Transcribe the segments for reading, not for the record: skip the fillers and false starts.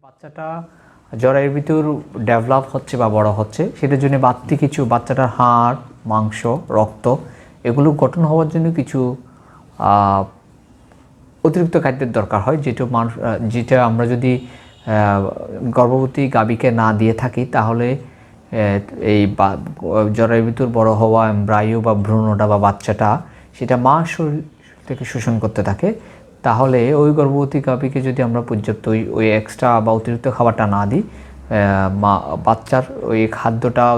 বাচ্চাটা জরায়ুর ভিতর ডেভেলপ হচ্ছে বা বড় হচ্ছে, সেটার জন্য বাড়তি কিছু বাচ্চাটার হাড়, মাংস, রক্ত এগুলো গঠন হওয়ার জন্য কিছু অতিরিক্ত খাদ্যের দরকার হয়, যেটা আমরা যদি গর্ভবতী গাভীকে না দিয়ে থাকি তাহলে এই জরায়ুর ভিতর বড় হওয়া এমব্রায়ো বা ভ্রূণটা বা বাচ্চাটা সেটা মা শরীর থেকে শোষণ করতে থাকে। তাহলে ওই গর্ভবতী গাভীকে যদি আমরা পর্যাপ্ত ওই এক্সট্রা বা অতিরিক্ত খাবারটা না দিই, বাচ্চার ওই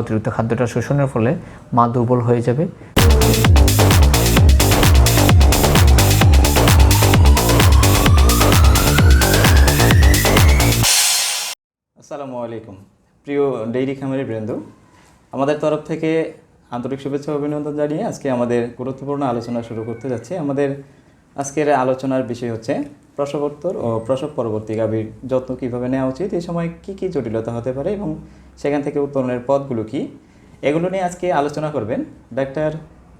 অতিরিক্ত খাদ্যটা শোষণের ফলে মা দুর্বল হয়ে যাবে। আসসালামু আলাইকুম প্রিয় ডেইরি খামারি বৃন্দ, আমাদের তরফ থেকে আন্তরিক শুভেচ্ছা অভিনন্দন জানিয়ে আজকে আমাদের গুরুত্বপূর্ণ আলোচনা শুরু করতে যাচ্ছি। আমাদের আজকের আলোচনার বিষয় হচ্ছে প্রসবোত্তর ও প্রসব পরবর্তী গাভীর যত্ন কীভাবে নেওয়া উচিত, এই সময় কী কী জটিলতা হতে পারে এবং সেখান থেকে উত্তরণের পথগুলো কী, এগুলো নিয়ে আজকে আলোচনা করবেন ডাক্তার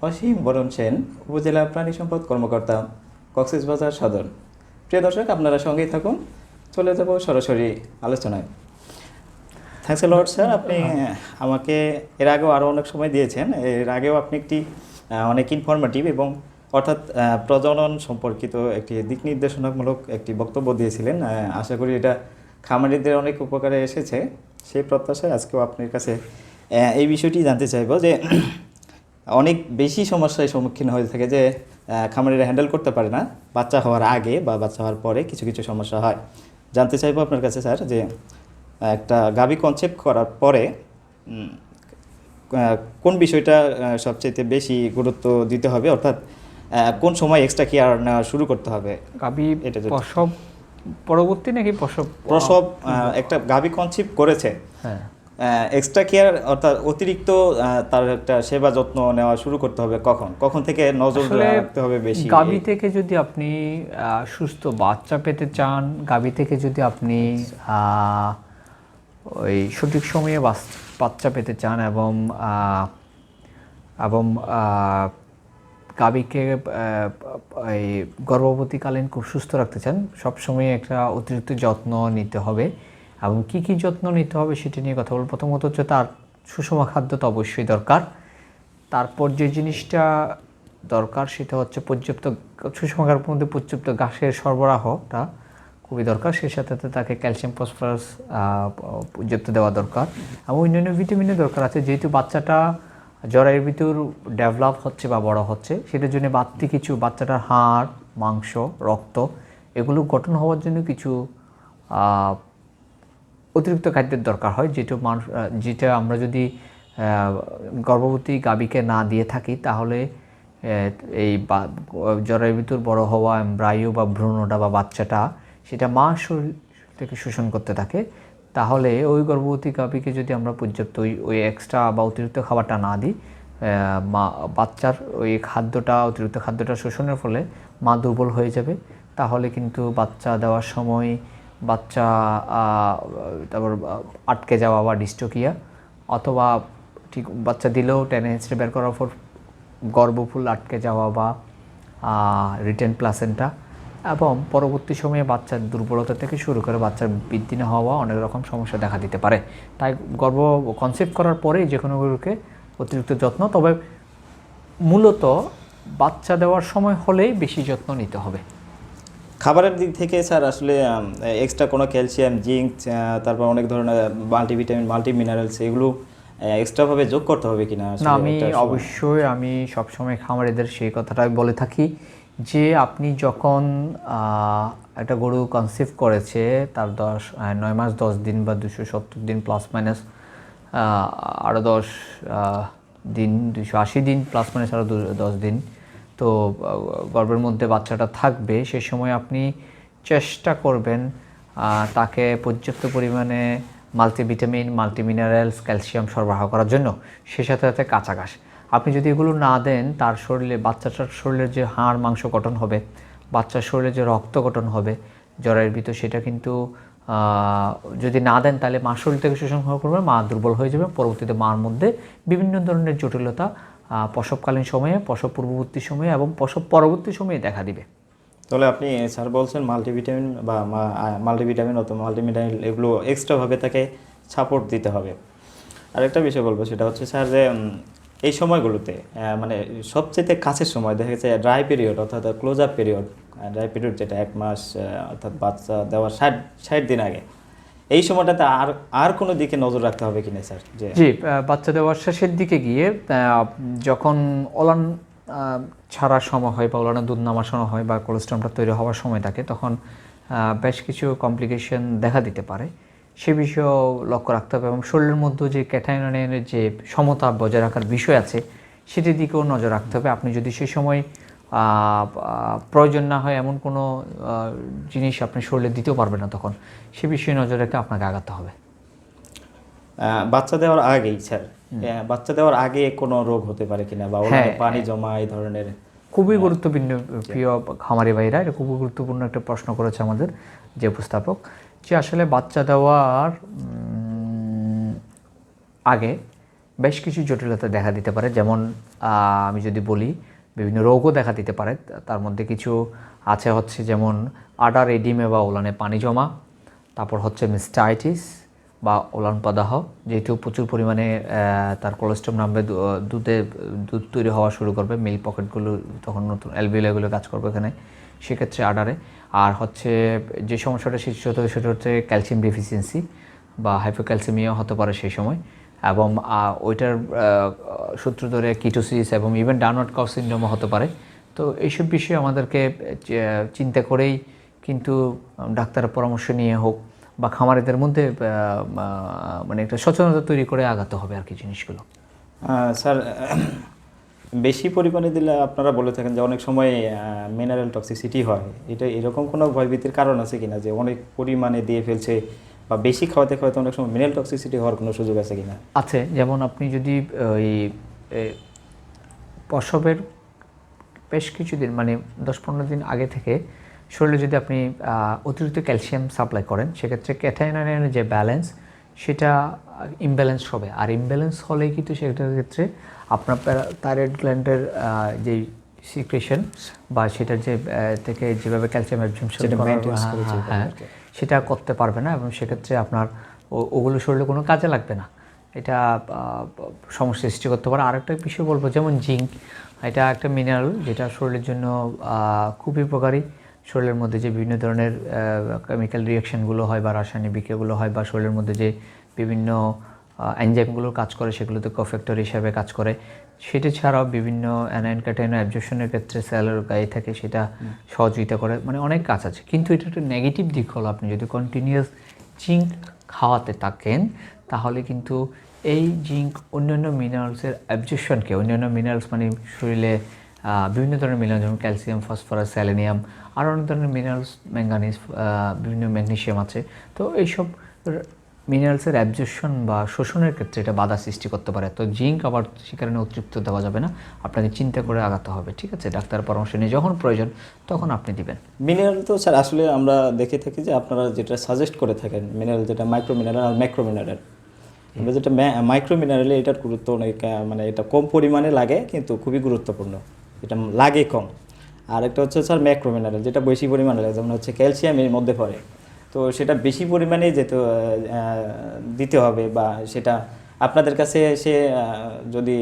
অসীম বরণ সেন, উপজেলা প্রাণী সম্পদ কর্মকর্তা, কক্সবাজার সদর। প্রিয় দর্শক, আপনারা সঙ্গেই থাকুন, চলে যাব সরাসরি আলোচনায়। থ্যাংকস লর্ড স্যার, আপনি আমাকে এর আগেও আরও অনেক সময় দিয়েছেন। এর আগেও আপনি অনেক ইনফরমেটিভ এবং অর্থাৎ প্রজনন সম্পর্কিত একটি দিক নির্দেশনামূলক একটি বক্তব্য দিয়েছিলেন। আশা করি এটা খামারিদের অনেক উপকারে এসেছে। সেই প্রত্যাশায় আজকেও আপনার কাছে এই বিষয়টি জানতে চাইব যে অনেক বেশি সমস্যার সম্মুখীন হয়ে থাকে যে খামারিরা হ্যান্ডেল করতে পারে না, বাচ্চা হওয়ার আগে বা বাচ্চা হওয়ার পরে কিছু কিছু সমস্যা হয়। জানতে চাইব আপনার কাছে স্যার যে একটা গাভী কনসেপ্ট করার পরে কোন বিষয়টা সবচেয়ে বেশি গুরুত্ব দিতে হবে, অর্থাৎ কোন সময় এক্সট্রা কেয়ার নেওয়া শুরু করতে হবে? গাভী প্রসব পরবর্তী নাকি প্রসব একটা গাভী কনসেপ্ট করেছে, হ্যাঁ, এক্সট্রা কেয়ার অর্থাৎ অতিরিক্ত তার একটা সেবা যত্ন নেওয়া শুরু করতে হবে কখন থেকে নজর রাখতে হবে বেশি? গাভী থেকে যদি আপনি সুস্থ বাচ্চা পেতে চান, গাভী থেকে যদি আপনি ওই সঠিক সময়ে বাচ্চা পেতে চান এবং গাভীকে এই গর্ভবতীকালীন খুব সুস্থ রাখতে চান, সবসময় একটা অতিরিক্ত যত্ন নিতে হবে। এবং কী কী যত্ন নিতে হবে সেটা নিয়ে কথা বলব। প্রথমত হচ্ছে তার সুষম খাদ্য তো অবশ্যই দরকার। তারপর যে জিনিসটা দরকার সেটা হচ্ছে সুষম খাদ্যের মধ্যে পর্যাপ্ত ঘাসের সরবরাহটা খুবই দরকার। সেই সাথে তাকে ক্যালসিয়াম, ফসফরাস পর্যাপ্ত দেওয়া দরকার এবং অন্যান্য ভিটামিনের দরকার আছে। যেহেতু বাচ্চাটা জরায়ুর ভিতর ডেভেলপ হচ্ছে বা বড় হচ্ছে, সেটার জন্য বাড়তি কিছু বাচ্চাটার হাড়, মাংস, রক্ত এগুলো গঠন হওয়ার জন্য কিছু অতিরিক্ত খাদ্যের দরকার হয়, যেটা আমরা যদি গর্ভবতী গাভীকে না দিয়ে থাকি তাহলে এই জরায়ুর ভিতর বড় হওয়া এমব্রায়ো বা ভ্রূণটা বা বাচ্চাটা সেটা মা শরীর থেকে শোষণ করতে থাকে। তাহলে ওই গর্ভবতী গাভীকে যদি আমরা পর্যাপ্ত ওই এক্সট্রা বা অতিরিক্ত খাবারটা না দিই, বাচ্চার ওই অতিরিক্ত খাদ্যটা শোষণের ফলে মা দুর্বল হয়ে যাবে। তাহলে কিন্তু বাচ্চা দেওয়ার সময় তারপর আটকে যাওয়া বা ডিস্টোকিয়া, অথবা ঠিক বাচ্চা দিলেও টেনে হেঁচড়ে বের করার পর গর্ভফুল আটকে যাওয়া বা রিটেন প্লাসেন্টা, এবং পরবর্তী সময়ে বাচ্চার দুর্বলতা থেকে শুরু করে বাচ্চার বৃদ্ধি না হওয়া অনেক রকম সমস্যা দেখা দিতে পারে। তাই কনসেপ্ট করার পরেই যে কোনো গরুকে অতিরিক্ত যত্ন, তবে মূলত বাচ্চা দেওয়ার সময় হলেই বেশি যত্ন নিতে হবে। খাবারের দিক থেকে স্যার আসলে এক্সট্রা কোনো ক্যালসিয়াম, জিঙ্ক, তারপর অনেক ধরনের মাল্টিভিটামিন, মাল্টিমিনারেলস এগুলো এক্সট্রাভাবে যোগ করতে হবে কিনা? না, আমি সবসময় খামারিদের সেই কথাটাই বলে থাকি যে আপনি যখন একটা গরু কনসেপ্ট করেছে তার 9 মাস 10 দিন বা 270 দিন প্লাস মাইনাস আরও 10 দিন, 280 দিন প্লাস মাইনাস আরও 10 দিন, তো গর্ভের মধ্যে বাচ্চাটা থাকবে, সে সময় আপনি চেষ্টা করবেন তাকে পর্যাপ্ত পরিমাণে মাল্টিভিটামিন, মাল্টিমিনারেলস, ক্যালসিয়াম সরবরাহ করার জন্য। সে সাথে সাথে কাঁচা ঘাস আপনি যদি এগুলো না দেন, বাচ্চাটার শরীরের যে হাড় মাংস গঠন হবে, বাচ্চার শরীরে যে রক্ত গঠন হবে জরায়ুর ভিতর, সেটা কিন্তু যদি না দেন তাহলে মা শরীর থেকে শোষণ হওয়ার পর মা দুর্বল হয়ে যাবে। পরবর্তীতে মার মধ্যে বিভিন্ন ধরনের জটিলতা প্রসবকালীন সময়ে, প্রসব পূর্ববর্তী সময়ে এবং প্রসব পরবর্তী সময়ে দেখা দিবে। তাহলে আপনি স্যার বলছেন মাল্টিভিটামিন বা মাল্টিভিটামিন অথবা মাল্টিভিটামিন এগুলো এক্সট্রাভাবে তাকে সাপোর্ট দিতে হবে। আরেকটা বিষয় বলবো সেটা হচ্ছে স্যার যে এই সময়গুলোতে মানে সবচেয়ে কাছের সময় দেখা গেছে ড্রাই পিরিয়ড অর্থাৎ close up period, dry period যেটা 1 মাস অর্থাৎ বাচ্চা দেওয়ার 60 দিন আগে, এই সময়টাতে আর কোনো দিকে নজর রাখতে হবে কিনা স্যার? জি, বাচ্চা দেওয়ার শেষের দিকে গিয়ে যখন ওলান ছাড়ার সময় হয় বা ওলানের দুধ নামার সময় হয় বা কোলেস্ট্রমটা তৈরি হওয়ার সময় থাকে, তখন বেশ কিছু কমপ্লিকেশন দেখা দিতে পারে। সে বিষয়েও লক্ষ্য রাখতে হবে এবং শরীরের মধ্যে যে ক্যাটায়ন আয়নের যে সমতা বজায় রাখার বিষয় আছে সেটির দিকেও নজর রাখতে হবে। আপনি যদি সেই সময় প্রয়োজন না হয় এমন কোনো জিনিস আপনি শরীরে দিতেও পারবেন না, তখন সে বিষয়ে নজর রেখে আপনাকে আগাতে হবে। বাচ্চা দেওয়ার আগেই স্যার, বাচ্চা দেওয়ার আগে কোনো রোগ হতে পারে কিনা বা পানি জমা এই ধরনের? খুবই গুরুত্বপূর্ণ প্রিয় খামারি ভাইরা, এটা খুবই গুরুত্বপূর্ণ একটা প্রশ্ন করেছে আমাদের যে উপস্থাপক, যে আসলে বাচ্চা দেওয়ার আগে বেশ কিছু জটিলতা দেখা দিতে পারে। যেমন আমি যদি বলি, বিভিন্ন রোগও দেখা দিতে পারে। তার মধ্যে কিছু আছে হচ্ছে যেমন আডার এডিমে বা ওলানে পানি জমা, তারপর হচ্ছে মিস্টাইটিস বা ওলান প্রদাহ, যেহেতু প্রচুর পরিমাণে তার কোলেস্ট্রম নামবে, দুধ তৈরি হওয়া শুরু করবে, মিল্ক পকেটগুলো তখন নতুন অ্যালভিওলাগুলো কাজ করবে এখানে, সেক্ষেত্রে আডারে। আর হচ্ছে যে সমস্যাটা সৃষ্টি হতে হবে সেটা হচ্ছে ক্যালসিয়াম ডেফিসিয়েন্সি বা হাইপোক্যালসিমিয়া হতে পারে সেই সময়, এবং ওইটার সূত্র ধরে কিটোসিস এবং ইভেন ডাউনওয়ার্ড কাউ সিনড্রোমও হতে পারে। তো এইসব বিষয়ে আমাদেরকে চিন্তা করেই কিন্তু ডাক্তারের পরামর্শ নিয়ে হোক বা খামারিদের মধ্যে মানে একটা সচেতনতা তৈরি করে আগাতে হবে আর কি জিনিসগুলো। স্যার, বেশি পরিমাণে দিলে আপনারা বলে থাকেন যে অনেক সময় মিনারেল টক্সিসিটি হয়, এটা এরকম কোনো ভয়ভীতির কারণ আছে কিনা যে অনেক পরিমাণে দিয়ে ফেলছে বা বেশি খাওয়াতে খাওয়াতে অনেক সময় মিনারেল টক্সিসিটি হওয়ার কোনো সুযোগ আছে কিনা? আছে, যেমন আপনি যদি ওই প্রসবের বেশ কিছুদিন মানে 10-15 দিন আগে থেকে শরীরে যদি আপনি অতিরিক্ত ক্যালসিয়াম সাপ্লাই করেন, সেক্ষেত্রে ক্যাটায়ন আয়নের যে ব্যালেন্স সেটা ইমব্যালেন্স হবে। আর ইমব্যালেন্স হলে কিন্তু সেটার ক্ষেত্রে আপনার থাইরয়েড গ্ল্যান্ডের যেই সিক্রেশন বা সেটার যে থেকে যেভাবে ক্যালসিয়াম অ্যাবজর্পশন হ্যাঁ সেটা করতে পারবে না, এবং সেক্ষেত্রে আপনার ওগুলো শরীরে কোনো কাজে লাগবে না, এটা সমস্যা সৃষ্টি করতে পারে। আরেকটা বিষয় বলবো, যেমন জিঙ্ক, এটা একটা মিনারেল যেটা শরীরের জন্য খুবই উপকারী। শরীরের মধ্যে যে বিভিন্ন ধরনের কেমিক্যাল রিয়াকশানগুলো হয় বা রাসায়নিক বিক্রিয়াগুলো হয় বা শরীরের মধ্যে যে বিভিন্ন এনজাইমগুলো কাজ করে সেগুলোতে কোফ্যাক্টর হিসাবে কাজ করে, সেটা ছাড়াও বিভিন্ন অ্যানায়ন ক্যাটায়ন অ্যাবজর্পশনের ক্ষেত্রে সেলের গায়ে থাকে, সেটা সহযোগিতা করে, মানে অনেক কাজ আছে। কিন্তু এটা একটা নেগেটিভ দিক হলো, আপনি যদি কন্টিনিউয়াস জিঙ্ক খাওয়াতে থাকেন তাহলে কিন্তু এই জিঙ্ক অন্যান্য মিনারেলসের অ্যাবজর্পশনকে, অন্যান্য মিনারেলস মানে শরীরে বিভিন্ন ধরনের মিনারেল যেমন ক্যালসিয়াম, ফসফরাস, সেলেনিয়াম, আরও অনেক ধরনের মিনারেলস, ম্যাঙ্গানিজ, বিভিন্ন ম্যাগনেসিয়াম আছে, তো এইসব মিনারেলসের অ্যাবজর্পশন বা শোষণের ক্ষেত্রে এটা বাধা সৃষ্টি করতে পারে। তো জিঙ্ক আবার সে কারণে অতিরিক্ত দেওয়া যাবে না, আপনাকে চিন্তা করে আগাতে হবে, ঠিক আছে? ডাক্তার পরামর্শ নিয়ে যখন প্রয়োজন তখন আপনি দিবেন। মিনারেল তো স্যার আসলে আমরা দেখে থাকি যে আপনারা যেটা সাজেস্ট করে থাকেন মিনারেল, যেটা মাইক্রো মিনারেল আর ম্যাক্রো মিনারেল, আমরা যেটা মাইক্রো মিনারেলে এটার গুরুত্ব অনেক, মানে এটা কম পরিমাণে লাগে কিন্তু খুবই গুরুত্বপূর্ণ, এটা লাগে কম। আর একটা হচ্ছে স্যার ম্যাক্রো মিনারেল, যেটা বেশি পরিমাণে লাগে, যেমন হচ্ছে ক্যালসিয়াম এর মধ্যে পড়ে, তো সেটা বেশি পরিমাণে যেতে দিতে হবে। বা সেটা আপনাদের কাছে এসে যদি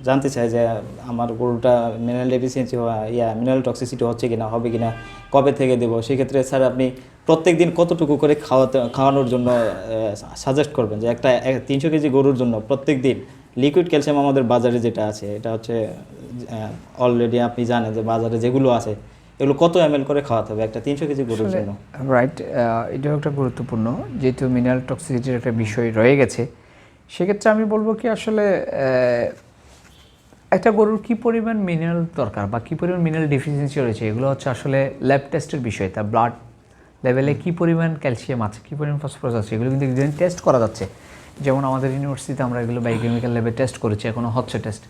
জানতে চায় যে আমার গরুটা মিনারেল ডেফিসিয়েন্সি মিনারেল টক্সিসিটি হচ্ছে কিনা, হবে কিনা, কবে থেকে দেবো, সেক্ষেত্রে স্যার আপনি প্রত্যেক দিন কতটুকু করে খাওয়ানোর জন্য সাজেস্ট করবেন? যে একটা 300 কেজি গরুর জন্য প্রত্যেক দিন লিকুইড ক্যালসিয়াম আমাদের বাজারে যেটা আছে, এটা হচ্ছে অলরেডি আপনি জানেন যে বাজারে যেগুলো আছে এগুলো কত ml করে খাওয়াতে হবে একটা 300 কেজি গরুর জন্য? রাইট, এটাও একটা গুরুত্বপূর্ণ, যেহেতু মিনারেল টক্সিসিটির একটা বিষয় রয়ে গেছে, সেক্ষেত্রে আমি বলবো কি আসলে একটা গরুর কী পরিমাণ মিনারেল দরকার বা কী পরিমাণ মিনারেল ডেফিসিয়েন্সি রয়েছে, এগুলো হচ্ছে আসলে ল্যাব টেস্টের বিষয়। তার ব্লাড লেভেলে কী পরিমাণ ক্যালসিয়াম আছে, কী পরিমাণ ফসফরাস আছে, এগুলো কিন্তু একদিন টেস্ট করা যাচ্ছে। যেমন আমাদের ইউনিভার্সিটিতে আমরা এগুলো বায়োকেমিক্যাল ল্যাবে টেস্ট করেছি, এখনও হচ্ছে টেস্ট,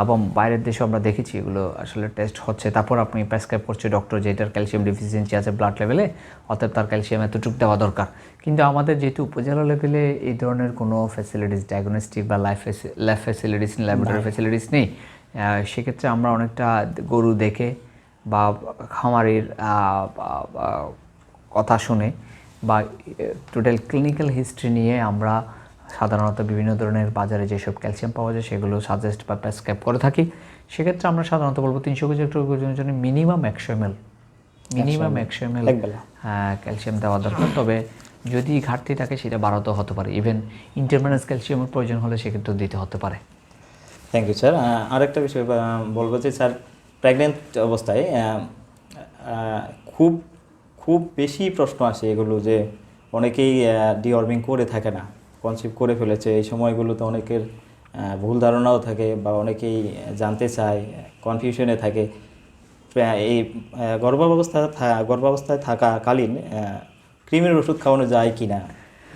এবং বাইরের দেশে আমরা দেখেছি এগুলো আসলে টেস্ট হচ্ছে। তারপর আপনি প্রেসক্রাইব করছে ডক্টর যে এটার ক্যালসিয়াম ডেফিসিয়েন্সি আছে ব্লাড লেভেলে, অর্থাৎ তার ক্যালসিয়াম এতটুকু দেওয়া দরকার। কিন্তু আমাদের যেহেতু উপজেলা লেভেলে এই ধরনের কোনো ফ্যাসিলিটিস, ডায়াগনস্টিক বা ল্যাব ফ্যাসিলিটিস, ল্যাবরেটরি ফ্যাসিলিটিস নেই, সেক্ষেত্রে আমরা অনেকটা গরু দেখে বা খামারির কথা শুনে বা টোটাল ক্লিনিক্যাল হিস্ট্রি নিয়ে আমরা সাধারণত বিভিন্ন ধরনের বাজারে যেসব ক্যালসিয়াম পাওয়া যায় সেগুলো সাজেস্ট বা প্রেসক্রাইব করে থাকি। সেক্ষেত্রে আমরা সাধারণত বলবো 300 কেজি একটা ওজনের জন্য মিনিমাম 100 ml ক্যালসিয়াম দেওয়া দরকার। তবে যদি ঘাটতি থাকে সেটা বাড়াতেও হতে পারে, ইভেন ইন্টারভেনাস ক্যালসিয়ামের প্রয়োজন হলে সেক্ষেত্রে দিতে হতে পারে। Thank you sir. আরেকটা বিষয় বলবো যে স্যার, প্রেগনেন্ট অবস্থায় খুব খুব বেশি প্রশ্ন আসে এগুলো, যে অনেকেই ডিওয়ার্মিং করে থাকে না, কনসিভ করে ফেলেছে। এই সময়গুলোতে অনেকের ভুল ধারণাও থাকে বা অনেকেই জানতে চায়, কনফিউশনে থাকে। এই গর্ভাবস্থায় থাকাকালীন কৃমির ওষুধ খাওয়ানো যায় কি না,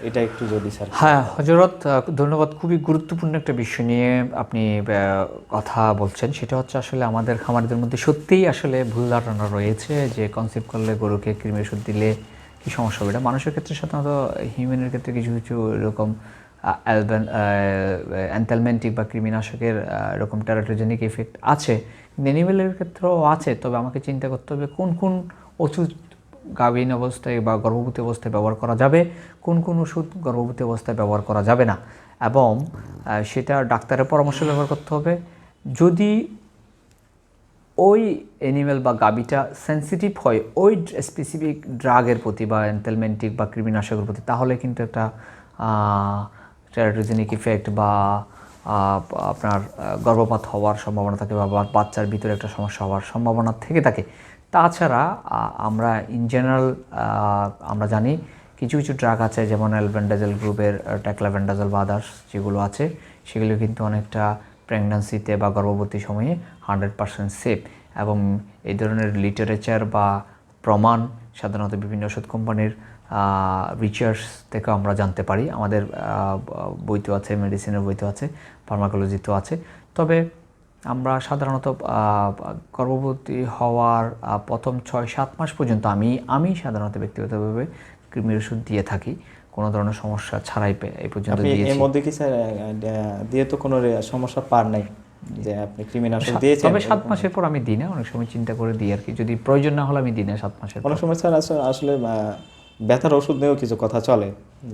এটা একটু যদি স্যার। হ্যাঁ হজরত, ধন্যবাদ। খুবই গুরুত্বপূর্ণ একটা বিষয় নিয়ে আপনি কথা বলছেন। সেটা হচ্ছে আসলে আমাদের খামারদের মধ্যে সত্যিই আসলে ভুল ধারণা রয়েছে যে কনসিভ করলে গরুকে কৃমির ওষুধ দিলে কী সমস্যা হবে। এটা মানুষের ক্ষেত্রে সাধারণত, হিউম্যানের ক্ষেত্রে কিছু কিছু এরকম অ্যান্থেলমেন্টিক বা কৃমিনাশকের এরকম টেরাটোজেনিক এফেক্ট আছে, অ্যানিমেলের ক্ষেত্রেও আছে। তবে আমাকে চিন্তা করতে হবে কোন কোন ওষুধ গাভীন অবস্থায় বা গর্ভবতী অবস্থায় ব্যবহার করা যাবে, কোন কোন ওষুধ গর্ভবতী অবস্থায় ব্যবহার করা যাবে না, এবং সেটা ডাক্তারের পরামর্শ ব্যবহার করতে হবে। যদি ওই অ্যানিমেল বা গাভীটা সেন্সিটিভ হয় ওই স্পেসিফিক ড্রাগের প্রতি বা অ্যান্থেলমেন্টিক বা কৃমিনাশকের প্রতি, তাহলে কিন্তু একটা টেরাটোজেনিক ইফেক্ট বা আপনার গর্ভপাত হওয়ার সম্ভাবনা থাকে বা বাচ্চার ভিতরে একটা সমস্যা হওয়ার সম্ভাবনা থেকে থাকে। তাছাড়া আমরা ইন জেনারেল আমরা জানি কিছু কিছু ড্রাগ আছে, যেমন অ্যালবেন্ডাজল গ্রুপের ট্যাক্লাভেন্ডাজল বা আদার্স যেগুলো আছে, সেগুলো কিন্তু অনেকটা প্রেগন্যান্সিতে বা গর্ভবতী সময়ে 100% সেফ। এবং এই ধরনের লিটারেচার বা প্রমাণ সাধারণত বিভিন্ন ওষুধ কোম্পানির রিসার্চ থেকে আমরা জানতে পারি। আমাদের বইতেও আছে, মেডিসিনের বইতেও আছে, ফার্মাকোলজিতেও আছে। তবে আমরা সাধারণত গর্ভবতী হওয়ার প্রথম 6-7 মাস পর্যন্ত আমি সাধারণত ব্যক্তিগতভাবে কৃমির ওষুধ দিয়ে থাকি, কোনো ধরনের সমস্যা ছাড়াই এই পর্যন্ত দিয়েছি। এর মধ্যে কি স্যার দিয়ে তো কোনো সমস্যা পার নাই যে আপনি কৃমিনাশক দিয়েছেন? তবে 7 মাসের পর আমি দিই না, অনেক সময় চিন্তা করে দিই আর কি, যদি প্রয়োজন না হলে আমি দিই না 7 মাসের পর। অনেক সময় স্যার আসলে ব্যথার ওষুধ নিয়েও কিছু কথা চলে,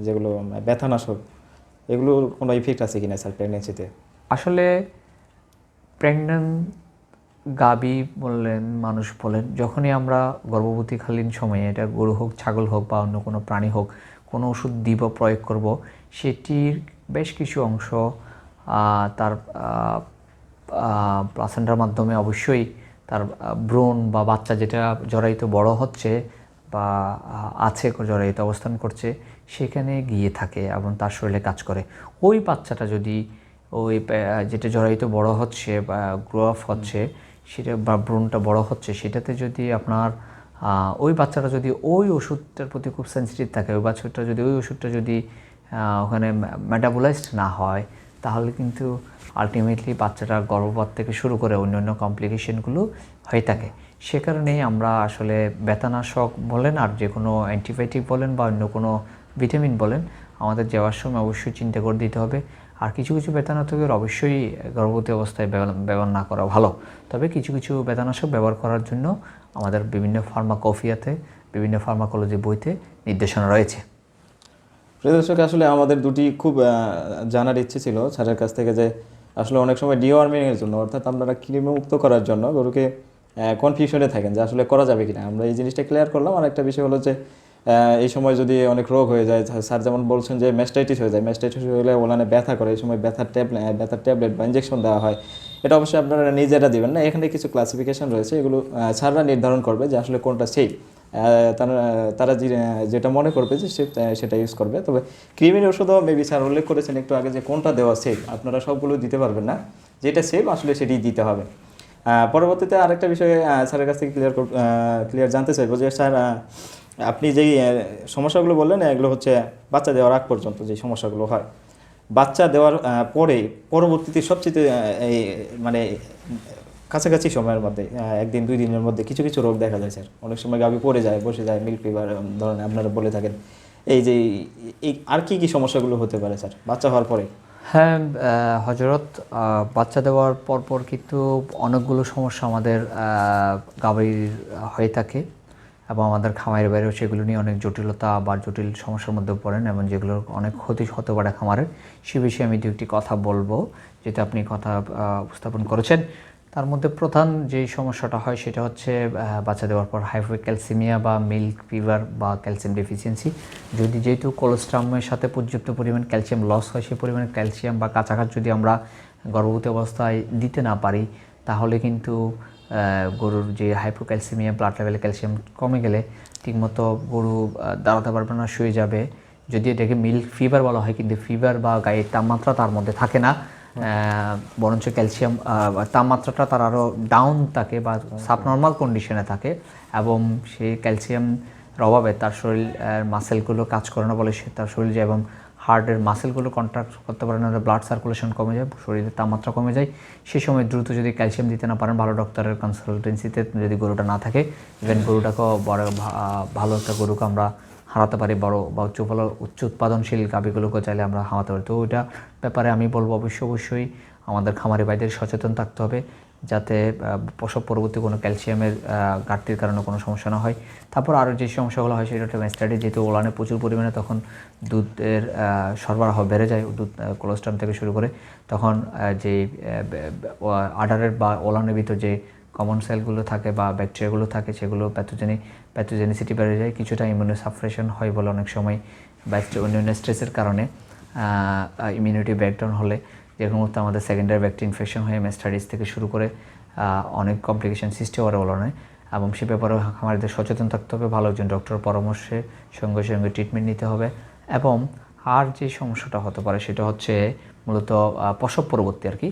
যেগুলো ব্যথানাশক, এগুলোর কোনো ইফেক্ট আছে কিনা স্যার প্রেগনেন্সিতে? আসলে প্রেগন্যান্ট গাভী বললেন, মানুষ বলেন, যখনই আমরা গর্ভবতীকালীন সময়ে, এটা গরু হোক, ছাগল হোক বা অন্য কোনো প্রাণী হোক, কোনো ওষুধ দিব, প্রয়োগ করব, সেটির বেশ কিছু অংশ তার প্লাসেন্টার মাধ্যমে অবশ্যই তার ভ্রূণ বা বাচ্চা যেটা জরায়ুতে বড় হচ্ছে বা আছে, জরায়ুতে অবস্থান করছে, সেখানে গিয়ে থাকে এবং তার শরীরে কাজ করে। ওই বাচ্চাটা যদি ওই যেটা জরায়ুতে বড় হচ্ছে বা গ্রো আপ হচ্ছে, সেটা বা ভ্রূণটা বড় হচ্ছে, সেটাতে যদি আপনার ওই বাচ্চাটা যদি ওই ওষুধটার প্রতি খুব সেন্সিটিভ থাকে, ওই বাচ্চাটা যদি ওই ওষুধটা যদি ওখানে মেটাবোলাইজড না হয়, তাহলে কিন্তু আলটিমেটলি বাচ্চাটা গর্ভপাত থেকে শুরু করে অন্যান্য কমপ্লিকেশনগুলো হয়ে থাকে। সে কারণেই আমরা আসলে ব্যথানাশক বলেন আর যে কোনো অ্যান্টিবায়োটিক বলেন বা অন্য কোনো ভিটামিন বলেন, আমাদের যাওয়ার সময় অবশ্যই চিন্তা করে দিতে হবে। আর কিছু কিছু ব্যথানাশকের অবশ্যই গর্ভবতী অবস্থায় ব্যবহার না করা ভালো। তবে কিছু কিছু ব্যথানাশক ব্যবহার করার জন্য আমাদের বিভিন্ন ফার্মাকোপিয়াতে, বিভিন্ন ফার্মাকোলজি বইতে নির্দেশনা রয়েছে। প্রিয় দর্শক, আসলে আমাদের দুটি খুব জানার ইচ্ছে ছিল স্যারের কাছ থেকে, যে আসলে অনেক সময় ডিওয়ার্মিংয়ের জন্য, অর্থাৎ আপনারা কৃমিমুক্ত করার জন্য গরুকে কনফিউশনে থাকেন যে আসলে করা যাবে কিনা। আমরা এই জিনিসটা ক্লিয়ার করলাম। আর একটা বিষয় হলো যে এই সময় যদি অনেক রোগ হয়ে যায়, স্যার যেমন বলছেন যে ম্যাস্টাইটিস হয়ে যায়, ম্যাস্টাইটিস হলে ওলানে ব্যথা করে, এই সময় ব্যথার ট্যাবলেট বা ইঞ্জেকশন দেওয়া হয়। এটা অবশ্যই আপনারা নিজেরা দিবেন না, এখানে কিছু ক্লাসিফিকেশন রয়েছে, এগুলো স্যাররা নির্ধারণ করবে যে আসলে কোনটা সেফ। তারা যেটা মনে করবে যে সেটা ইউজ করবে। তবে কৃমির ওষুধও মেবি স্যার উল্লেখ করেছেন একটু আগে যে কোনটা দেওয়া সেফ। আপনারা সবগুলো দিতে পারবেন না, যেটা সেফ আসলে সেটি দিতে হবে। পরবর্তীতে আরেকটা বিষয়ে স্যারের কাছ থেকে ক্লিয়ার জানতে চাইবো যে স্যার, আপনি যেই সমস্যাগুলো বললেন, এগুলো হচ্ছে বাচ্চা দেওয়ার আগ পর্যন্ত যে সমস্যাগুলো হয়, বাচ্চা দেওয়ার পরে পরবর্তীতে সবচেয়ে মানে কাছাকাছি সময়ের মধ্যে 1-2 দিনের মধ্যে কিছু কিছু রোগ দেখা যায় স্যার। অনেক সময় গাভী পড়ে যায়, বসে যায়, মিল্ক ফিভার ধরনের আপনারা বলে থাকেন। এই যে আর কি কি সমস্যাগুলো হতে পারে স্যার বাচ্চা হওয়ার পরে? হ্যাঁ, হজরত, বাচ্চা দেওয়ার পরপর কিন্তু অনেকগুলো সমস্যা আমাদের গাভীর হয়ে থাকে এবং আমাদের খামারের বাইরেও সেগুলো নিয়ে অনেক জটিলতা বা জটিল সমস্যার মধ্যে পড়েন এবং যেগুলোর অনেক ক্ষতি হতে পারে খামারের। সে বিষয়ে আমি দু একটি কথা বলবো, যেটা আপনি কথা উপস্থাপন করেছেন। তার মধ্যে প্রধান যেই সমস্যাটা হয় সেটা হচ্ছে বাচ্চা দেওয়ার পর হাইপোক্যালসিমিয়া বা মিল্ক ফিভার বা ক্যালসিয়াম ডেফিসিয়েন্সি। যেহেতু কোলেস্ট্রামের সাথে পর্যাপ্ত পরিমাণ ক্যালসিয়াম লস হয়, সেই পরিমাণে ক্যালসিয়াম বা কাছাকাছি যদি আমরা গর্ভবতী অবস্থায় দিতে না পারি, তাহলে কিন্তু গরুর যে হাইপোক্যালসিমিয়া, ব্লাড লেভেলে ক্যালসিয়াম কমে গেলে ঠিকমতো গরু দাঁড়াতে পারবে না, শুয়ে যাবে। যদি এটাকে মিল্ক ফিভার বলা হয়, কিন্তু ফিভার বা গায়ের তাপমাত্রা তার মধ্যে থাকে না, বরঞ্চ ক্যালসিয়াম তাপমাত্রাটা তার আরও ডাউন থাকে বা সাবনর্মাল কন্ডিশনে থাকে এবং সেই ক্যালসিয়ামের অভাবে তার শরীর মাসেলগুলো কাজ করে না বলে সে তার শরীর যায় এবং হার্টের মাসেলগুলো কন্ট্রাক্ট করতে পারে না, ব্লাড সার্কুলেশন কমে যায়, শরীরের তাপমাত্রা কমে যায়। সেই সময় দ্রুত যদি ক্যালসিয়াম দিতে না পারেন, ভালো ডক্টরের কনসালটেন্সিতে যদি গরুটা না থাকে, ইভেন গরুটাকেও বড় ভালো একটা গরুকে আমরা হারাতে পারি, বড় বা উচ্চ উৎপাদনশীল গাভীগুলোকে চাইলে আমরা হারাতে পারি। তো ওইটা ব্যাপারে আমি বলবো অবশ্যই আমাদের খামারি ভাইদের সচেতন থাকতে হবে, যাতে প্রসব পরবর্তী কোনো ক্যালসিয়ামের ঘাটতির কারণে কোনো সমস্যা না হয়। তারপর আরও যে সমস্যাগুলো হয় সেটা হচ্ছে ম্যাস্টাইটিস। যেহেতু ওলানে প্রচুর পরিমাণে তখন দুধের সরবরাহ বেড়ে যায়, দুধ কোলেস্ট্রাম থেকে শুরু করে, তখন যে আডারের বা ওলানের ভিতর যে কমন সেলগুলো থাকে বা ব্যাকটেরিয়াগুলো থাকে, সেগুলো প্যাথোজেনিসিটি বেড়ে যায়, কিছুটা ইমিউনো সাপ্রেশন হয় বলে অনেক সময় অন্যান্য স্ট্রেসের কারণে ইমিউনিটি ব্রেকডাউন হলে, যেরকম মতো আমাদের সেকেন্ডারি ব্যাকটেরিয়া ইনফেকশন হয়ে ম্যাস্টাইটিস থেকে শুরু করে অনেক কমপ্লিকেশন সৃষ্টি হওয়ার ওলানে। এবং সে ব্যাপারেও আমাদের সচেতন থাকতে হবে, ভালো একজন ডক্টরের পরামর্শে সঙ্গে সঙ্গে ট্রিটমেন্ট নিতে হবে। এবং আর যে সমস্যাটা হতে পারে সেটা হচ্ছে মূলত প্রসব পরবর্তী আর কি,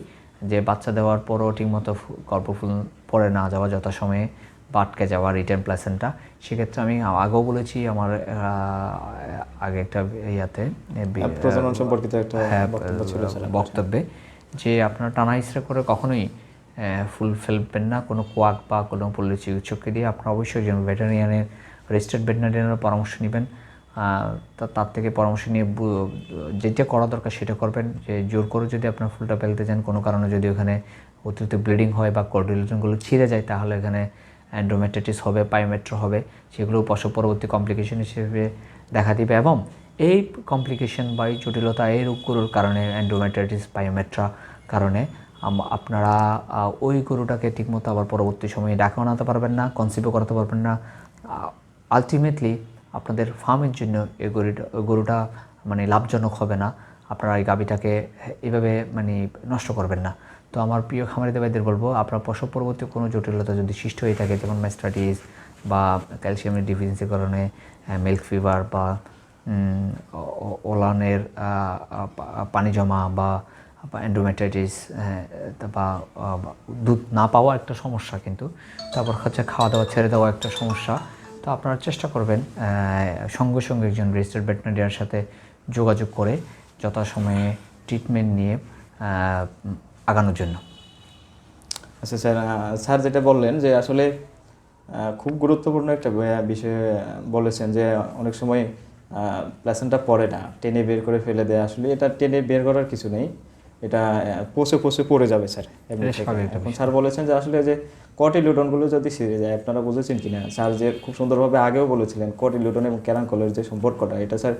যে বাচ্চা দেওয়ার পরও ঠিকমতো গর্ভফুল পরে না যাওয়া, যথাসময়ে বা আটকে যাওয়া রিটার্ন প্লেসেন্টা। সেক্ষেত্রে আমি আগেও বলেছি আমার আগে একটা প্রজনন সম্পর্কিত একটা বক্তব্যে, যে আপনার টানা ইসরা করে কখনোই ফুল ফেলবেন না কোনো কোয়াক বা কোনো পল্লী চিকিৎসককে দিয়ে। আপনারা অবশ্যই একজন ভেটেরিনারিয়ানের, রেজিস্টার্ড ভেটেরিনারিয়ানের পরামর্শ নেবেন। তার থেকে পরামর্শ নিয়ে যেটা করা দরকার সেটা করবেন। যে জোর করে যদি আপনার ফুলটা ফেলতে চান, কোনো কারণে যদি ওখানে অতিরিক্ত ব্লিডিং হয় বা কর্ডিলেশনগুলো ছিঁড়ে যায়, তাহলে এখানে এন্ডোমেট্রাইটিস হবে, পায়োমেট্রো হবে, সেগুলো প্রসব পরবর্তী কমপ্লিকেশন হিসেবে দেখা দিবে। এবং এই কমপ্লিকেশন বা এই জটিলতা, এই রোগগুলোর কারণে, এন্ডোমেট্রাইটিস, পায়োমেট্রা কারণে আপনারা ওই গরুটাকে ঠিকমতো আবার পরবর্তী সময়ে ডাকেও আনাতে পারবেন না, কনসিভও করাতে পারবেন না। আলটিমেটলি আপনাদের ফার্মের জন্য এই গরুটা মানে লাভজনক হবে না। আপনারা এই গাভীটাকে এভাবে মানে নষ্ট করবেন না। তো আমার প্রিয় খামারিদের ভাইদের বলবো, আপনার প্রসব পরবর্তী কোনো জটিলতা যদি সৃষ্টি হয়ে থাকে, যেমন ম্যাস্টাইটিস বা ক্যালসিয়ামের ডিফিসিয়েন্সির কারণে মিল্ক ফিভার বা ওলানের পানি জমা বা এন্ডোমেট্রাইটিস বা দুধ না পাওয়া একটা সমস্যা, কিন্তু তারপর হচ্ছে খাওয়া দাওয়া ছেড়ে দেওয়া একটা সমস্যা। তো আপনারা চেষ্টা করবেন সঙ্গে সঙ্গে একজন রেজিস্টার্ড ভেটেরিনারিয়ানের সাথে যোগাযোগ করে যথাসময়ে ট্রিটমেন্ট নিয়ে আগানোর জন্য। আচ্ছা স্যার, স্যার যেটা বললেন যে আসলে খুব গুরুত্বপূর্ণ একটা বিষয় বলেছেন, যে অনেক সময় প্লাসেন্টা পড়ে না, টেনে বের করে ফেলে দেয়। আসলে এটা টেনে বের করার কিছু নেই, এটা পচে পড়ে যাবে স্যার। এখন স্যার বলেছেন যে আসলে যে কটিলিউডনগুলো যদি ছিঁড়ে যায়, আপনারা বুঝেছেন কিনা স্যার, যে খুব সুন্দরভাবে আগেও বলেছিলেন কটিলিউডন এবং ক্যারাঙ্কলের যে সম্পর্কটা, এটা স্যার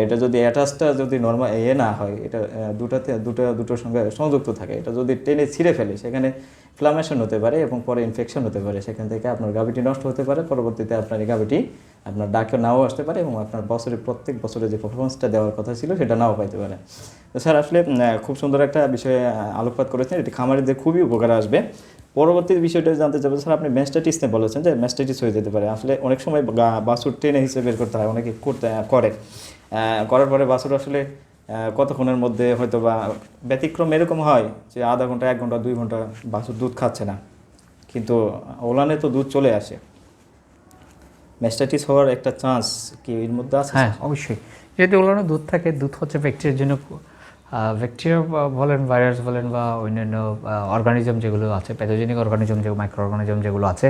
এটা যদি অ্যাটাচটা যদি নর্মাল না হয়, এটা দুটোর সঙ্গে সংযুক্ত থাকে, এটা যদি টেনে ছিঁড়ে ফেলে, সেখানে ইনফ্লামেশন হতে পারে এবং পরে ইনফেকশন হতে পারে, সেখান থেকে আপনার গাভীটি নষ্ট হতে পারে। পরবর্তীতে আপনার এই গাভীটি আপনার ডাকেও নাও আসতে পারে এবং আপনার প্রত্যেক বছরে যে পারফরমেন্সটা দেওয়ার কথা ছিল সেটা নাও পাইতে পারে। তো স্যার আসলে খুব সুন্দর একটা বিষয়ে আলোকপাত করেছেন, এটি খামারিদের খুবই উপকারে আসবে। পরবর্তী বিষয়টা জানতে চাইবো স্যার, আপনি ম্যাস্টাইটিস নিয়ে বলেছেন যে ম্যাস্টাইটিস হয়ে যেতে পারে। আসলে অনেক সময় বাছুর টেনে হিসেবে বের করতে হয়, অনেকে করার পরে বাছুর আসলে কতক্ষণের মধ্যে হয়তো বা ব্যতিক্রম এরকম হয় যে আধা ঘন্টা, 1 ঘন্টা, 2 ঘন্টা বাছুর দুধ খাচ্ছে না, কিন্তু ওলানে তো দুধ চলে আসে। ম্যাস্টাইটিস হওয়ার একটা চান্স কি এর মধ্যে আছে? হ্যাঁ, অবশ্যই। যেহেতু ওলানে দুধ থাকে, দুধ হচ্ছে ব্যাকটেরিয়ার জন্য, ব্যাকটেরিয়া বলেন, ভাইরাস বলেন বা অন্যান্য অর্গানিজম যেগুলো আছে, প্যাথোজেনিক অর্গানিজম, যে মাইক্রো অর্গানিজম যেগুলো আছে,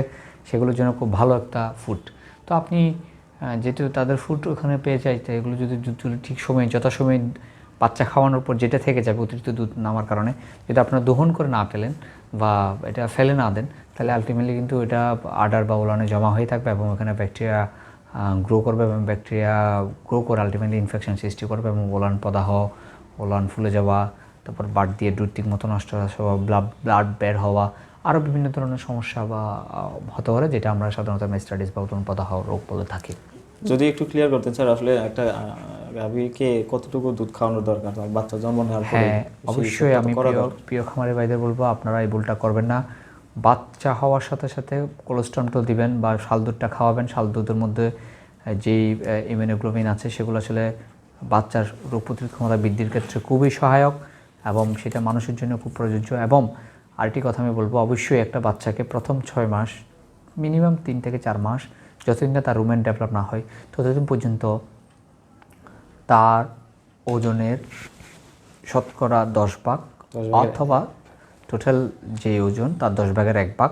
সেগুলোর জন্য খুব ভালো একটা ফুড। তো আপনি যেহেতু তাদের ফুড ওখানে পেয়ে যাই, তো এগুলো যদি ঠিক সময়ে যথাসময়ে বাচ্চা খাওয়ানোর পর যেটা থেকে যাবে অতিরিক্ত দুধ নামার কারণে, যদি আপনারা দহন করে না ফেলেন বা এটা ফেলে না দেন, তাহলে আলটিমেটলি কিন্তু এটা আডার বা ওলানে জমা হয়ে থাকবে এবং ওখানে ব্যাকটেরিয়া গ্রো করবে এবং ব্যাকটেরিয়া গ্রো করে আলটিমেটলি ইনফেকশন সৃষ্টি করবে এবং ওলান প্রদাহ, ওলান ফুলে যাওয়া, তারপর বাট দিয়ে দুধ ঠিক মতো নষ্ট হওয়া, ব্লাড বের হওয়া, আরও বিভিন্ন ধরনের সমস্যা বা হতে পারে, যেটা আমরা সাধারণত মেস্টাইটিস বা ওলান প্রদাহ রোগ বলে থাকি। যদি একটু ক্লিয়ার করতেন স্যার, আসলে একটা গাভীকে কতটুকু দুধ খাওয়ানোর দরকার বাচ্চা জন্ম নেওয়ার পরে? হ্যাঁ, অবশ্যই আমি প্রিয় খামারি ভাইদের বলবো আপনারা এই ভুলটা করবেন না। বাচ্চা হওয়ার সাথে সাথে কোলেস্ট্রল তো দিবেন বা শাল দুধটা খাওয়াবেন। শাল দুধের মধ্যে যেই ইমিউনোগ্লোবিন আছে সেগুলো আসলে বাচ্চার রোগ প্রতিরোধ ক্ষমতা বৃদ্ধির ক্ষেত্রে খুবই সহায়ক এবং সেটা মানুষের জন্য খুব প্রযোজ্য। এবং আরেকটি কথা আমি বলবো, অবশ্যই একটা বাচ্চাকে প্রথম 6 মাস, মিনিমাম 3 থেকে 4 মাস, যতদিন না তার রুমেন ডেভেলপ না হয় ততদিন পর্যন্ত তার ওজনের শতকরা 10 ভাগ অথবা টোটাল যে ওজন তার 10 ভাগের 1 ভাগ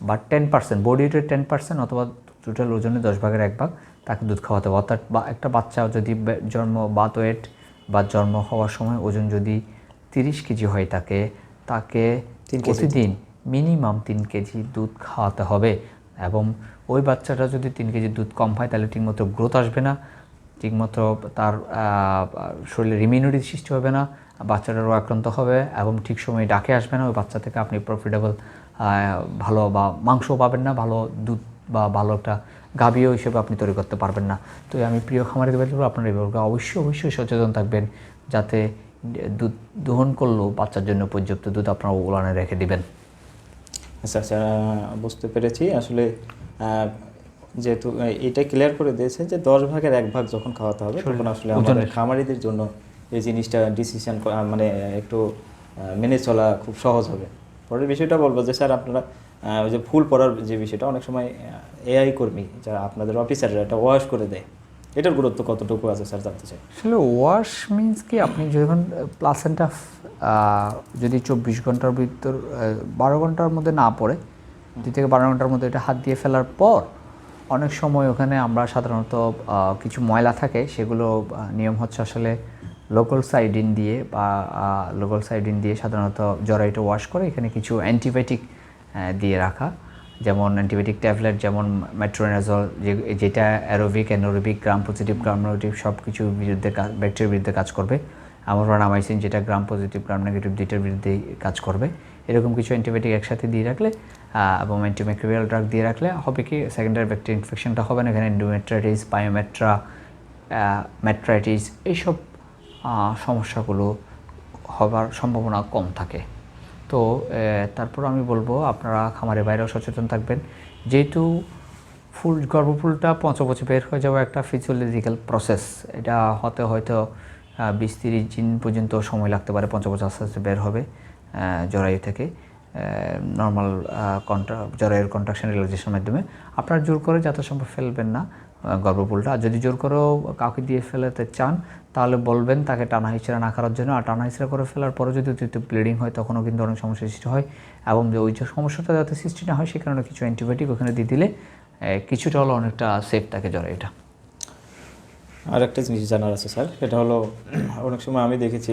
বা 10%, বডি ওয়েটের 10% অথবা টোটাল ওজনের 10 ভাগের 1 ভাগ তাকে দুধ খাওয়াতে হবে। অর্থাৎ একটা বাচ্চা যদি বার্থ ওয়েট বা জন্ম হওয়ার সময় ওজন যদি 30 কেজি হয় তাকে প্রতিদিন মিনিমাম 3 কেজি দুধ খাওয়াতে হবে। এবং ওই বাচ্চাটা যদি 3 কেজি দুধ কম হয় তাহলে ঠিকমতো গ্রোথ আসবে না, ঠিকমতো তার শরীরের ইমিউনিটি সৃষ্টি হবে না, বাচ্চাটারও আক্রান্ত হবে এবং ঠিক সময়ে ডাকে আসবে না। ওই বাচ্চা থেকে আপনি প্রফিটেবল ভালো বা মাংসও পাবেন না, ভালো দুধ বা ভালো একটা গাভীও হিসেবে আপনি তৈরি করতে পারবেন না। তো আমি প্রিয় খামারিদের বলবো আপনারা এভাবে অবশ্যই সচেতন থাকবেন, যাতে দুধ দহন করলেও বাচ্চার জন্য পর্যাপ্ত দুধ আপনারা ওলানে রেখে দিবেন। আচ্ছা আচ্ছা, বুঝতে পেরেছি। আসলে যেহেতু এটা ক্লিয়ার করে দিয়েছে যে 10 ভাগের 1 ভাগ যখন খাওয়াতে হবে তখন আসলে আমাদের খামারিদের জন্য এই জিনিসটা ডিসিশন মানে একটু মেনে চলা খুব সহজ হবে। পরের বিষয়টা বলবো যে স্যার আপনারা ওই যে ফুল পড়ার যে বিষয়টা, অনেক সময় এআই কর্মী যারা আপনাদের অফিসাররা এটা ওয়াশ করে দেয়, এটার গুরুত্ব কতটুকু আছে স্যার জানতে চাই। আসলে ওয়াশ মিন্স কি, আপনি যখন প্লাসেন্টা যদি 24 ঘন্টার ভিতর 12 ঘন্টার মধ্যে না পড়ে 2 থেকে 12 ঘন্টার মধ্যে এটা হাত দিয়ে ফেলার পর অনেক সময় ওখানে আমরা সাধারণত কিছু ময়লা থাকে, সেগুলো নিয়ম হচ্ছে আসলে লোকাল সাইডিন দিয়ে সাধারণত জরায়ুটা ওয়াশ করে এখানে কিছু অ্যান্টিবায়োটিক দিয়ে রাখা, যেমন অ্যান্টিবায়োটিক ট্যাবলেট, যেমন মেট্রোনেজল, যেটা aerobic, anaerobic, gram positive, gram negative সব কিছুর বিরুদ্ধে ব্যাকটেরিয়ার বিরুদ্ধে কাজ করবে। আমাইসিন, যেটা গ্রাম পজিটিভ, গ্রাম নেগেটিভ দুইটার বিরুদ্ধে কাজ করবে। এরকম কিছু অ্যান্টিবায়োটিক একসাথে দিয়ে রাখলে এবং অ্যান্টিমাইক্রোবিয়াল ড্রাগ দিয়ে রাখলে হবে কি, সেকেন্ডারি ব্যাকটেরিয়া ইনফেকশনটা হবে না। এখানে এন্ডোমেট্রাইটিস, মেট্রাইটিস এইসব সমস্যাগুলো হবার সম্ভাবনা কম থাকে। তো তারপর আমি বলবো আপনারা খামারের বাইরেও সচেতন থাকবেন, যেহেতু গর্ভফুলটা পচে বের হয়ে যাওয়া একটা ফিজিওলজিক্যাল প্রসেস, এটা হতে হয়তো 20-30 দিন পর্যন্ত সময় লাগতে পারে। পচে আস্তে আস্তে বের হবে জরায়ু থেকে নর্মাল জরায়ুর কন্ট্রাকশন রিল্যাক্সেশনের মাধ্যমে। আপনারা জোর করে যত সম্ভব ফেলবেন না গর্ভফুলটা। আর যদি জোর করেও কাউকে দিয়ে ফেলাতে চান তাহলে বলবেন তাকে টানা হিচড়া না করার জন্য। আর টানা হিচড়া করে ফেলার পরে যদি অতিরিক্ত ব্লিডিং হয় তখনও কিন্তু অনেক সমস্যার সৃষ্টি হয়, এবং ওই যে সমস্যাটা যাতে সৃষ্টি না হয় সে কারণে কিছু অ্যান্টিবায়োটিক ওখানে দিয়ে দিলে কিছুটা হলো অনেকটা সেফ থাকে জরায়ুটা। আর একটা জিনিস জানার আছে স্যার, সেটা হলো অনেক সময় আমি দেখেছি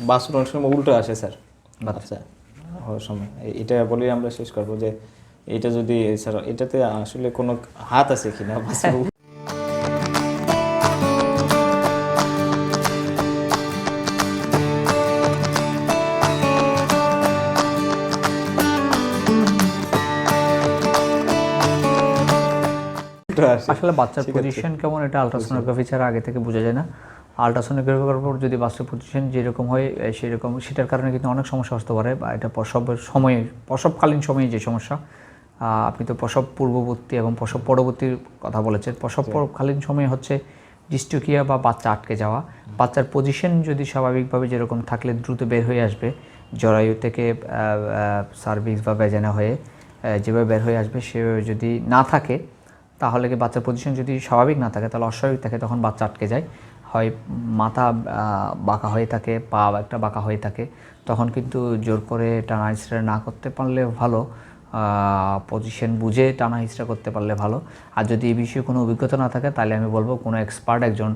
বাছুর অনেক সময় উল্টো আসে স্যার বাচ্চা হওয়ার সময়। এটা বলেই আমরা শেষ করবো যে এটা যদি স্যার এটাতে আসলে কোনো হাত আছে কিনা বাছুর আসলে বাচ্চার পজিশন কেমন এটা আলট্রাসোনোগ্রাফি ছাড়া আগে থেকে বোঝা যায় না। আলট্রাসোনোগ্রাফি করার পর যদি বাচ্চার পজিশন যেরকম হয় সেরকম, সেটার কারণে কিন্তু অনেক সমস্যা আসতে পারে। বা এটা প্রসবকালীন সময়ে যে সমস্যা, আপনি তো প্রসব পূর্ববর্তী এবং প্রসব পরবর্তীর কথা বলেছেন। প্রসবকালীন সময়ে হচ্ছে ডিস্টোকিয়া বা বাচ্চা আটকে যাওয়া। বাচ্চার পজিশন যদি স্বাভাবিকভাবে যেরকম থাকলে দ্রুত বের হয়ে আসবে জরায়ু থেকে, সার্ভিক্স বা ভ্যাজানা হয়ে যেভাবে বের হয়ে আসবে সেভাবে যদি না থাকে তাহলে কি বাচ্চার পজিশন যদি স্বাভাবিক না থাকে তাহলে অস্বাভাবিক থাকে, তখন বাচ্চা আটকে যায়। হয় মাথা বাঁকা হয়ে থাকে, পা একটা বাঁকা হয়ে থাকে, তখন কিন্তু জোর করে টানা হিচড়া না করতে পারলে ভালো। পজিশন বুঝে টানা হিচড়া করতে পারলে ভালো। আর যদি এই বিষয়ে কোনো অভিজ্ঞতা না থাকে তাহলে আমি বলবো কোনো এক্সপার্ট একজন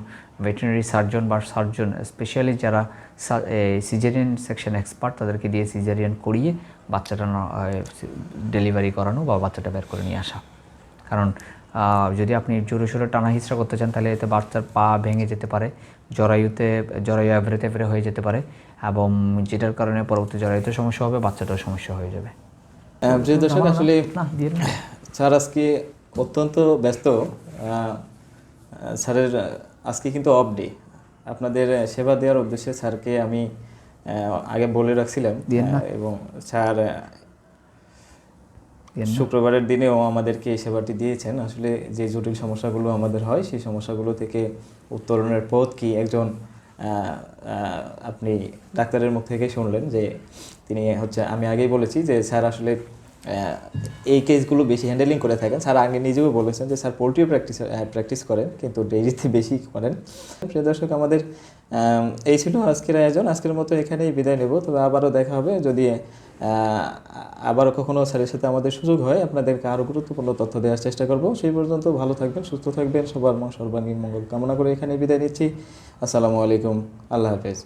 ভেটেরিনারি সার্জন বা সার্জন স্পেশালি যারা সিজারিয়ান সেকশন এক্সপার্ট তাদেরকে দিয়ে সিজারিয়ান করিয়ে বাচ্চাটা ডেলিভারি করানো বা বাচ্চাটা বের করে নিয়ে আসা। কারণ যদি আপনি জোরে সোরে টানা হিচড়া করতে চান তাহলে এতে বাচ্চার পা ভেঙে যেতে পারে, জরায়ু অ্যাভরে তেভরে হয়ে যেতে পারে, এবং যেটার কারণে পরবর্তী জরায়ুতে সমস্যা হবে, বাচ্চাটাও সমস্যা হয়ে যাবে। প্রিয় দর্শক, আসলে না দিয়ে দিন। স্যার আজকে অত্যন্ত ব্যস্ত। স্যারের আজকে কিন্তু অফ ডে। আপনাদের সেবা দেওয়ার উদ্দেশ্যে স্যারকে আমি আগে বলে রাখছিলাম, এবং স্যার শুক্রবারের দিনেও আমাদেরকে এই সেবাটি দিয়েছেন। আসলে যে জটিল সমস্যাগুলো আমাদের হয় সেই সমস্যাগুলো থেকে উত্তরণের পথ কি একজন আপনি ডাক্তারের মুখ থেকে শুনলেন যে তিনি হচ্ছে, আমি আগেই বলেছি যে স্যার আসলে এই কেসগুলো বেশি হ্যান্ডেলিং করে থাকেন। স্যার আগে নিজেও বলেছেন যে স্যার পোলট্রিও প্র্যাকটিস করেন কিন্তু ডেইরিতে বেশি করেন। প্রিয় দর্শক, আমাদের এই ছিল আজকের আয়োজন। আজকের মতো এখানেই বিদায় নেব, তবে আবারও দেখা হবে। যদি আবারও কখনো স্যারের সাথে আমাদের সুযোগ হয় আপনাদেরকে আরও গুরুত্বপূর্ণ তথ্য দেওয়ার চেষ্টা করব। সেই পর্যন্ত ভালো থাকবেন, সুস্থ থাকবেন, সবার সর্বাঙ্গীন মঙ্গল কামনা করে এখানে বিদায় নিচ্ছি। আসসালামু আলাইকুম, আল্লাহ হাফেজ।